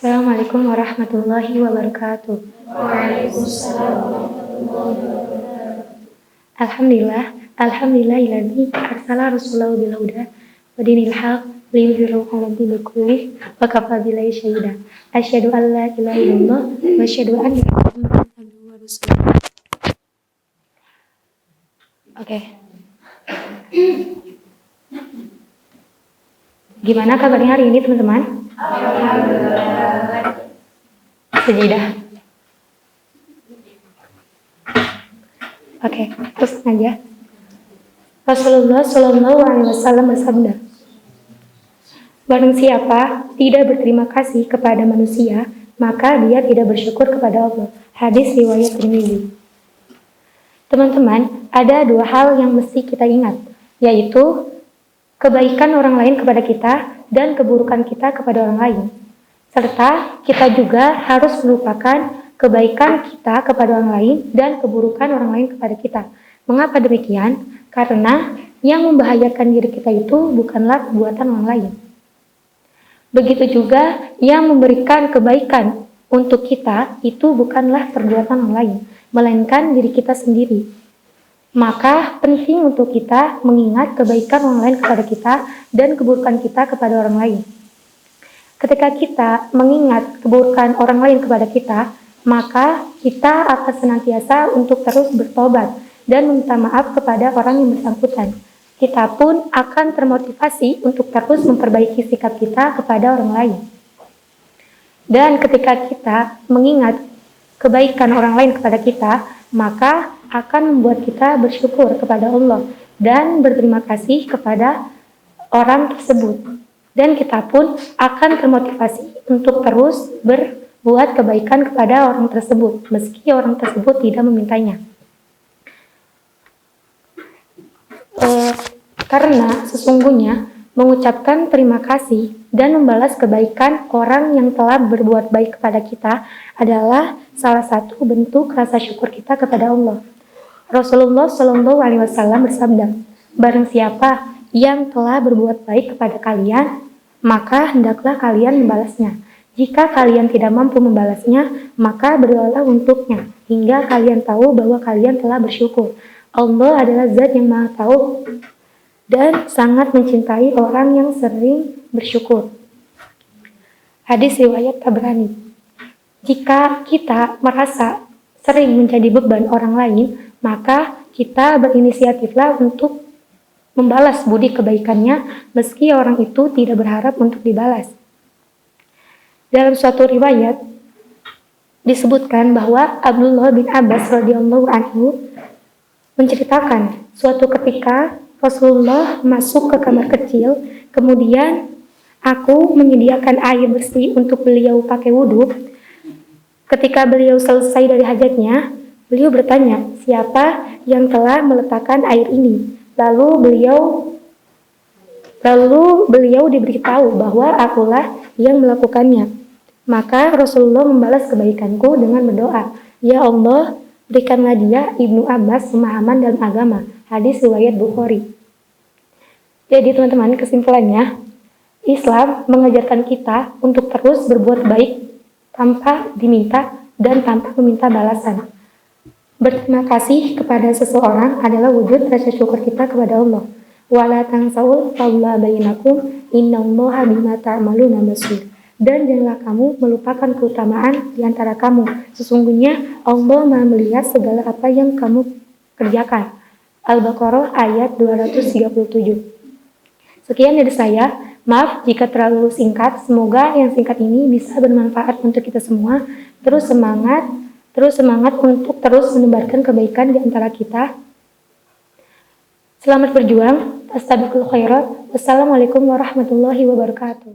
Assalamualaikum warahmatullahi wabarakatuh. Waalaikumsalam warahmatullahi wabarakatuh. Alhamdulillahilladzi arsala rasulahu bil huda wa dinil haq liyudhhirahu 'ala dini kullih wa kafa billahi shahida. Asyhadu an la ilaha illallah wa asyhadu anna Muhammadan abduhu wa rasuluh. Oke. Gimana kabarnya hari ini, teman-teman? Alhamdulillah. Sejidah. Oke, terus aja. Rasulullah Shallallahu Alaihi Wasallam bersabda, barang siapa tidak berterima kasih kepada manusia, maka dia tidak bersyukur kepada Allah. Hadis riwayat Tirmidzi. Teman-teman, ada dua hal yang mesti kita ingat, yaitu kebaikan orang lain kepada kita dan keburukan kita kepada orang lain. Serta kita juga harus melupakan kebaikan kita kepada orang lain dan keburukan orang lain kepada kita. Mengapa demikian? Karena yang membahayakan diri kita itu bukanlah perbuatan orang lain. Begitu juga yang memberikan kebaikan untuk kita itu bukanlah perbuatan orang lain, melainkan diri kita sendiri. Maka penting untuk kita mengingat kebaikan orang lain kepada kita dan keburukan kita kepada orang lain. Ketika kita mengingat keburukan orang lain kepada kita, maka kita akan senantiasa untuk terus bertobat dan meminta maaf kepada orang yang bersangkutan. Kita pun akan termotivasi untuk terus memperbaiki sikap kita kepada orang lain. Dan ketika kita mengingat kebaikan orang lain kepada kita, maka akan membuat kita bersyukur kepada Allah dan berterima kasih kepada orang tersebut. Dan kita pun akan termotivasi untuk terus berbuat kebaikan kepada orang tersebut, meski orang tersebut tidak memintanya. Karena sesungguhnya mengucapkan terima kasih dan membalas kebaikan orang yang telah berbuat baik kepada kita adalah salah satu bentuk rasa syukur kita kepada Allah. Rasulullah Shallallahu Alaihi Wasallam bersabda, barang siapa yang telah berbuat baik kepada kalian, maka hendaklah kalian membalasnya. Jika kalian tidak mampu membalasnya, maka berdoalah untuknya hingga kalian tahu bahwa kalian telah bersyukur. Allah adalah Zat yang Maha Tahu dan sangat mencintai orang yang sering bersyukur. Hadis riwayat Tabrani. Jika kita merasa sering menjadi beban orang lain, maka kita berinisiatiflah untuk membalas budi kebaikannya meski orang itu tidak berharap untuk dibalas. Dalam suatu riwayat disebutkan bahwa Abdullah bin Abbas radhiyallahu anhu menceritakan suatu ketika Rasulullah masuk ke kamar kecil, kemudian aku menyediakan air bersih untuk beliau pakai wudhu. Ketika beliau selesai dari hajatnya, beliau bertanya, siapa yang telah meletakkan air ini? Lalu beliau diberitahu bahwa akulah yang melakukannya. Maka Rasulullah membalas kebaikanku dengan berdoa, ya Allah, berikanlah dia Ibnu Abbas pemahaman dalam agama. Hadis riwayat Bukhari. Jadi teman-teman, kesimpulannya, Islam mengajarkan kita untuk terus berbuat baik tanpa diminta dan tanpa meminta balasan. Berterima kasih kepada seseorang adalah wujud rasa syukur kita kepada Allah. Wala tansawul fadla bainakum innallaha bima ta'maluna basir. Dan janganlah kamu melupakan keutamaan di antara kamu. Sesungguhnya Allah Maha melihat segala apa yang kamu kerjakan. Al-Baqarah ayat 237. Sekian dari saya. Maaf jika terlalu singkat. Semoga yang singkat ini bisa bermanfaat untuk kita semua. Terus semangat untuk terus menebarkan kebaikan di antara kita. Selamat berjuang. Astaghfirullah khairat. Wassalamualaikum warahmatullahi wabarakatuh.